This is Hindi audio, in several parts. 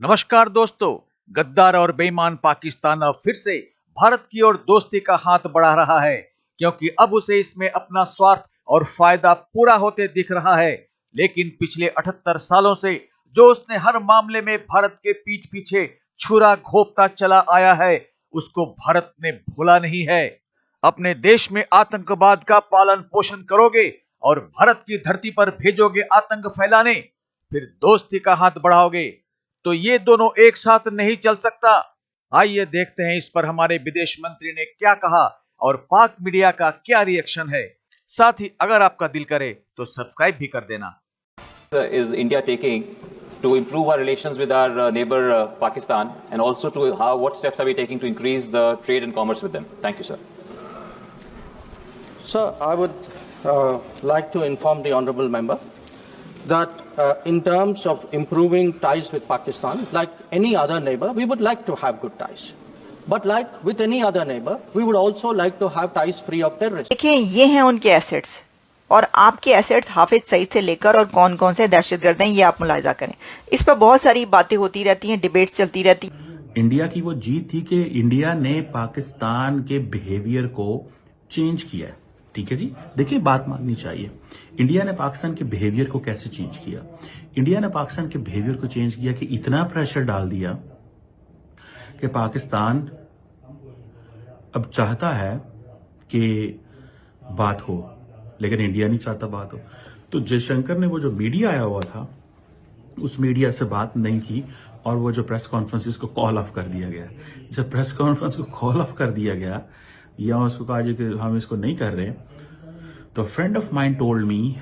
नमस्कार दोस्तों, गद्दार और बेईमान पाकिस्तान अब फिर से भारत की ओर दोस्ती का हाथ बढ़ा रहा है, क्योंकि अब उसे इसमें अपना स्वार्थ और फायदा पूरा होते दिख रहा है। लेकिन पिछले 78 सालों से जो उसने हर मामले में भारत के पीठ पीछे छुरा घोंपता चला आया है, उसको भारत ने भूला नहीं है। अपने देश में आतंकवाद का पालन पोषण करोगे और भारत की धरती पर भेजोगे आतंक फैलाने, फिर दोस्ती का हाथ बढ़ाओगे, तो ये दोनों एक साथ नहीं चल सकता। आइए देखते हैं इस पर हमारे विदेश मंत्री ने क्या कहा और पाक मीडिया का क्या रिएक्शन है। साथ ही अगर आपका दिल करे तो सब्सक्राइब भी कर देना। Is India taking to improve our relations with our neighbor Pakistan, and also to what steps are we taking to increase the trade and commerce with them? Thank you, sir. Sir, I would like to inform the honourable member that in terms of improving ties with Pakistan, like any other neighbor, we would like to have good ties. But like with any other neighbor, we would also like to have ties free of terrorism. देखिए, ये हैं उनके एसेट्स और आपके एसेट्स हाफिज सईद से लेकर और कौन कौन से दहशतगर्द हैं, ये आप मुलाहिजा करें। इस पर बहुत सारी बातें होती रहती हैं, डिबेट्स चलती रहती हैं। इंडिया की वो जीत थी कि इंडिया ने पाकिस्तान के बिहेवियर को चेंज किया है। ठीक है जी, देखिए बात माननी चाहिए। इंडिया ने पाकिस्तान के बिहेवियर को कैसे चेंज किया? इंडिया ने पाकिस्तान के बिहेवियर को चेंज किया कि इतना प्रेशर डाल दिया कि पाकिस्तान अब चाहता है कि बात हो, लेकिन इंडिया नहीं चाहता बात हो। तो जयशंकर ने वो जो मीडिया आया हुआ था, उस मीडिया से बात नहीं की और वो जो प्रेस कॉन्फ्रेंस को कॉल ऑफ कर दिया गया। जब प्रेस कॉन्फ्रेंस को कॉल ऑफ कर दिया गया या उसको कहा कि हम इसको नहीं कर रहे, तो friend of mind told me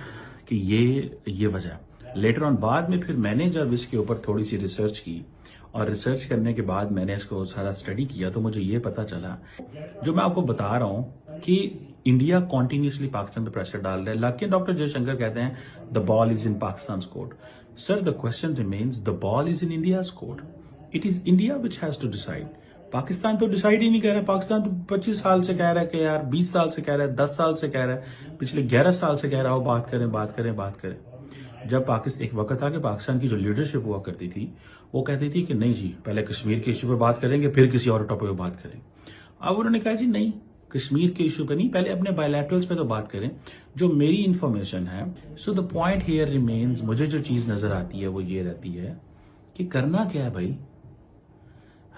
कि ये वजह। लेटर ऑन बाद में फिर मैंने जब इसके ऊपर थोड़ी सी रिसर्च की और रिसर्च करने के बाद मैंने इसको सारा स्टडी किया, तो मुझे ये पता चला जो मैं आपको बता रहा हूं कि इंडिया कॉन्टिन्यूसली पाकिस्तान पे प्रेशर डाल रहा है। लेकिन डॉक्टर जयशंकर कहते हैं the ball is in Pakistan court. Sir, the question remains, the ball is in India's court. It is India which has to decide. Pakistan तो डिसाइड ही नहीं कर रहा। पाकिस्तान तो 25 साल से कह रहा है कि यार, 20 साल से कह रहा है, 10 साल से कह रहा है, पिछले 11 साल से कह रहा हो बात करें। जब पाकिस्तान एक वक्त था कि पाकिस्तान की जो लीडरशिप हुआ करती थी, वो कहती थी कि नहीं जी, पहले कश्मीर के इशू पे बात करेंगे, फिर किसी और टॉपिक पे बात करेंगे। अब उन्होंने कहा जी नहीं, कश्मीर के इशू पे नहीं, पहले अपने बायलैटरल्स पे तो बात करें, जो मेरी इंफॉर्मेशन है। So the point here remains, मुझे जो चीज नजर आती है वो ये रहती है कि करना क्या है भाई।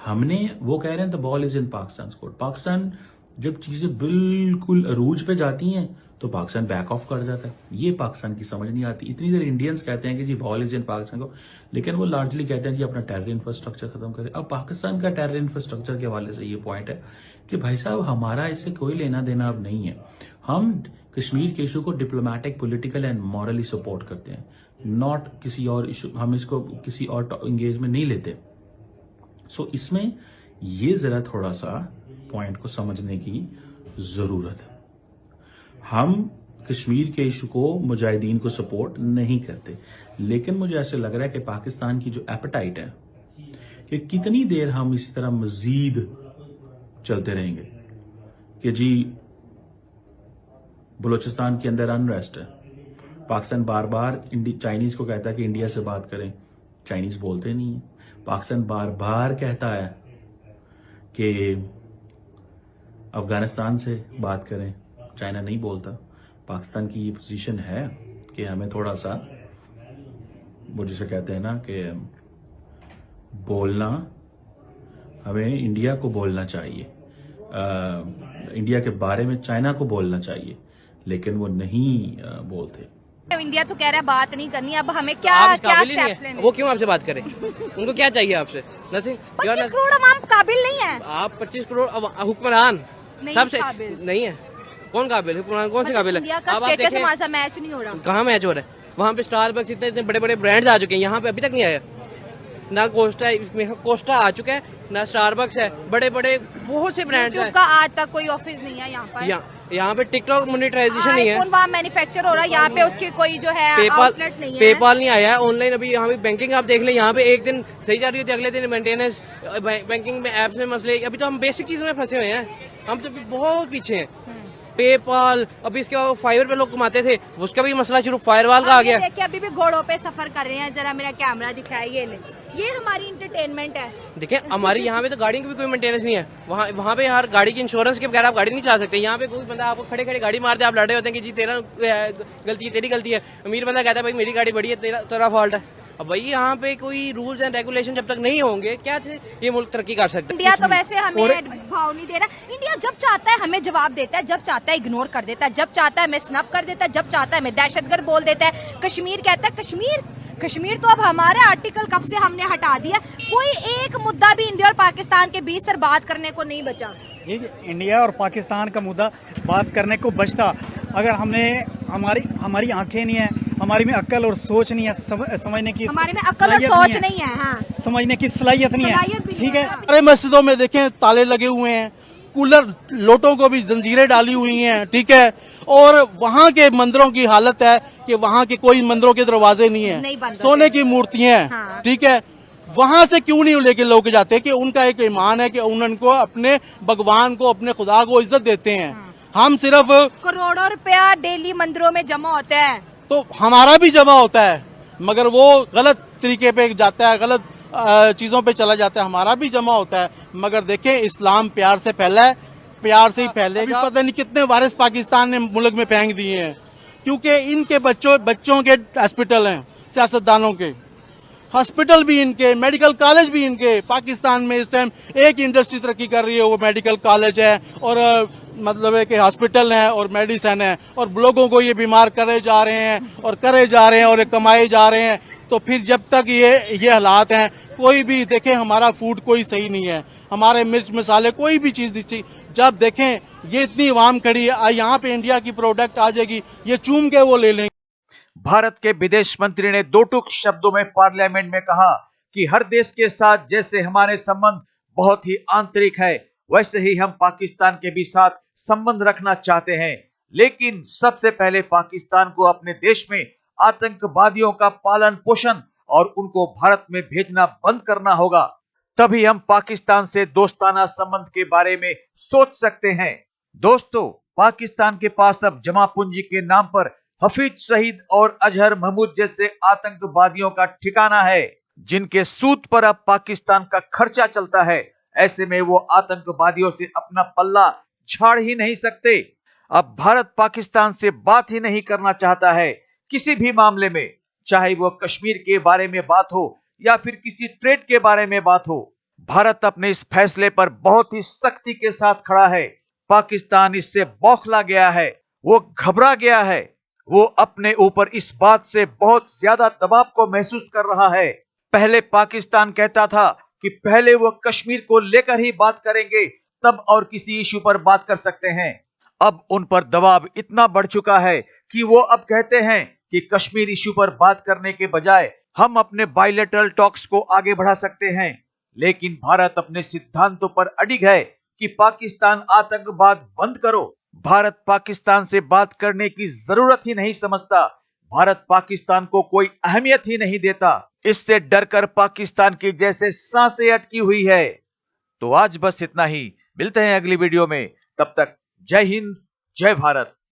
वो कह रहे हैं the ball is in Pakistan court. Pakistan जब चीजें बिल्कुल अरूज पे जाती हैं तो पाकिस्तान बैक ऑफ कर जाता है। ये पाकिस्तान की समझ नहीं आती। इतनी देर इंडियंस कहते हैं कि जी बॉल इज इन पाकिस्तान को, लेकिन वो लार्जली कहते हैं जी अपना टेरर इंफ्रास्ट्रक्चर खत्म करें। अब पाकिस्तान का टेरर इंफ्रास्ट्रक्चर के हवाले से ये पॉइंट है कि भाई साहब, हमारा इससे कोई लेना देना अब नहीं है। हम कश्मीर के इशू को diplomatic, political and morally support करते हैं, नॉट किसी और इशू। हम इसको किसी और इंगेज में नहीं लेते। सो इसमें ये जरा थोड़ा सा पॉइंट को समझने की जरूरत है। हम कश्मीर के इशू को, मुजाहिदीन को सपोर्ट नहीं करते, लेकिन मुझे ऐसे लग रहा है कि पाकिस्तान की जो एपेटाइट है कि कितनी देर हम इसी तरह मजीद चलते रहेंगे कि जी बलूचिस्तान के अंदर अनरेस्ट है। पाकिस्तान बार बार चाइनीज को कहता है कि इंडिया से बात करें, चाइनीज बोलते नहीं है। पाकिस्तान बार बार कहता है कि अफगानिस्तान से बात करें, चाइना नहीं बोलता। पाकिस्तान की ये पोजीशन है कि हमें थोड़ा सा, वो जिसे कहते हैं ना कि बोलना, हमें इंडिया को बोलना चाहिए, इंडिया के बारे में चाइना को बोलना चाहिए, लेकिन वो नहीं बोलते। इंडिया तो कह रहा है बात नहीं करनी, अब हमें क्या स्टेप लेने? वो क्यों आपसे बात करें? उनको क्या चाहिए आपसे? नथिंग। 25 करोड़ अवाम काबिल नहीं है। आप 25 करोड़ हुक्मरान सबसे नहीं है। कौन काबिल? हुक्मरान कौन से काबिल है? अब आप देखें, हमारा मैच नहीं हो रहा। कहाँ मैच हो रहा है? वहाँ पे स्टारबक्स इतने बड़े बड़े ब्रांड्स आ चुके हैं, यहाँ पे अभी तक नहीं आया। ना कोस्टा आ चुका है, ना स्टारबक्स है, बड़े बड़े बहुत से ब्रांड्स हैं। आज तक कोई ऑफिस नहीं है यहाँ पर। यहाँ पे टिकटॉक मोनेटाइजेशन नहीं है। वहाँ मैन्युफैक्चर हो रहा है, यहाँ पे उसकी कोई जो है आउटलेट नहीं है। पेपाल नहीं आया है ऑनलाइन। अभी यहाँ पे बैंकिंग आप देख लें, यहाँ पे एक दिन सही जा रही होती है, अगले दिन मेंटेनेंस, बैंकिंग में एप्स में मसले। अभी तो हम बेसिक चीजों में फंसे हुए हैं, हम तो बहुत पीछे हैं। पेपाल, अभी इसके बाद फाइबर पे लोग कमाते थे, उसका भी मसला शुरू फायरवॉल का आ गया। देखिए अभी भी घोड़ों पे सफर कर रहे हैं। जरा मेरा कैमरा दिखाया, ये हमारी इंटरटेनमेंट है। देखिए हमारी यहाँ पे तो गाड़ी की भी कोई मेंटेनेंस नहीं है। वहाँ पे यार गाड़ी की इंश्योरेंस के बगैर आप गाड़ी नहीं चला सकते। यहाँ पे कोई बंदा आपको खड़े खड़े गाड़ी मारते, आप लड़े होते हैं कि जी तेरा गलती है, तेरी गलती है। अमीर बंदा कहता है भाई मेरी गाड़ी बड़ी है, तेरा फॉल्ट है। अब भाई यहाँ पे कोई रूल्स एंड रेगुलेशन जब तक नहीं होंगे क्या ये मुल्क तरक्की कर सकता है? इंडिया तो वैसे हमें भाव नहीं दे रहा। इंडिया जब चाहता है हमें जवाब देता है, जब चाहता है इग्नोर कर देता है, जब चाहता है हमें स्नब कर देता है, जब चाहता है हमें दहशतगर्द बोल देता है। कश्मीर कहता है कश्मीर तो अब हमारा आर्टिकल कब से हमने हटा दिया। कोई एक मुद्दा भी इंडिया और पाकिस्तान के बीच सर बात करने को नहीं बचा। इंडिया और पाकिस्तान का मुद्दा बात करने को बचता अगर हमने हमारी आंखें नहीं है, हमारी में अक्ल और सोच नहीं है, समझने की हमारे में अक्ल और सोच नहीं है। हाँ। समझने की सलाहियत नहीं है। ठीक है। अरे मस्जिदों में देखें ताले लगे हुए हैं, कूलर लोटों को भी जंजीरें डाली हुई हैं। ठीक है। और वहाँ के मंदिरों की हालत है कि वहाँ के कोई मंदिरों के दरवाजे नहीं है, सोने की मूर्तियां हैं। हाँ। ठीक है। वहां से क्यों नहीं लेके लोग जाते कि उनका एक ईमान है कि उनको अपने भगवान को, अपने खुदा को इज्जत देते हैं। हम सिर्फ करोड़ों रुपया डेली मंदिरों में जमा होता है, तो हमारा भी जमा होता है, मगर वो गलत तरीके पे जाता है, गलत चीजों पे चला जाता है। हमारा भी जमा होता है, मगर देखें इस्लाम प्यार से फैला है, प्यार से ही फैलेगा। पता नहीं कितने वायरस पाकिस्तान ने मुल्क में फेंक दिए हैं, क्योंकि इनके बच्चों के हॉस्पिटल हैं, सियासतदानों के हॉस्पिटल भी इनके, मेडिकल कॉलेज भी इनके। पाकिस्तान में इस टाइम एक इंडस्ट्री तरक्की कर रही है, वो मेडिकल कॉलेज है और मतलब है कि हॉस्पिटल है और मेडिसिन है, और लोगों को ये बीमार करे जा रहे हैं और कमाए जा रहे हैं। तो फिर जब तक ये हालात हैं, कोई भी देखें हमारा फूड कोई सही नहीं है, हमारे मिर्च मसाले कोई भी चीज जब देखें ये इतनी आवाम खड़ी है, यहाँ पे इंडिया की प्रोडक्ट आ जाएगी, ये चूम के वो ले लेंगे। भारत के विदेश मंत्री ने दो टूक शब्दों में पार्लियामेंट में कहा कि हर देश के साथ जैसे हमारे संबंध बहुत ही आंतरिक है, वैसे ही हम पाकिस्तान के भी साथ संबंध रखना चाहते हैं, लेकिन सबसे पहले पाकिस्तान को अपने देश में आतंकवादियों का पालन पोषण और उनको भारत में भेजना बंद करना होगा, तभी हम पाकिस्तान से दोस्ताना संबंध के बारे में सोच सकते हैं। दोस्तों, पाकिस्तान के पास अब जमा पूंजी के नाम पर हफीज सईद और अजहर महमूद जैसे आतंकवादियों का ठिकाना है, जिनके सूद पर अब पाकिस्तान का खर्चा चलता है। ऐसे में वो आतंकवादियों से अपना पल्ला झाड़ ही नहीं सकते। अब भारत पाकिस्तान से बात ही नहीं करना चाहता है किसी भी मामले में, चाहे वो कश्मीर के बारे में बात हो या फिर किसी ट्रेड के बारे में बात हो। भारत अपने इस फैसले पर बहुत ही सख्ती के साथ खड़ा है। पाकिस्तान इससे बौखला गया है, वो घबरा गया है, वो अपने ऊपर इस बात से बहुत ज्यादा दबाव को महसूस कर रहा है। पहले पाकिस्तान कहता था कि पहले वो कश्मीर को लेकर ही बात करेंगे, तब और किसी इशू पर बात कर सकते हैं। अब उन पर दबाव इतना बढ़ चुका है कि वो अब कहते हैं कि कश्मीर इशू पर बात करने के बजाय हम अपने बायलैटरल टॉक्स को आगे बढ़ा सकते हैं। लेकिन भारत अपने सिद्धांतों पर अडिग है कि पाकिस्तान आतंकवाद बंद करो। भारत पाकिस्तान से बात करने की जरूरत ही नहीं समझता। भारत पाकिस्तान को कोई अहमियत ही नहीं देता। इससे डरकर पाकिस्तान की जैसे सांसें अटकी हुई है। तो आज बस इतना ही, मिलते हैं अगली वीडियो में। तब तक जय हिंद, जय भारत।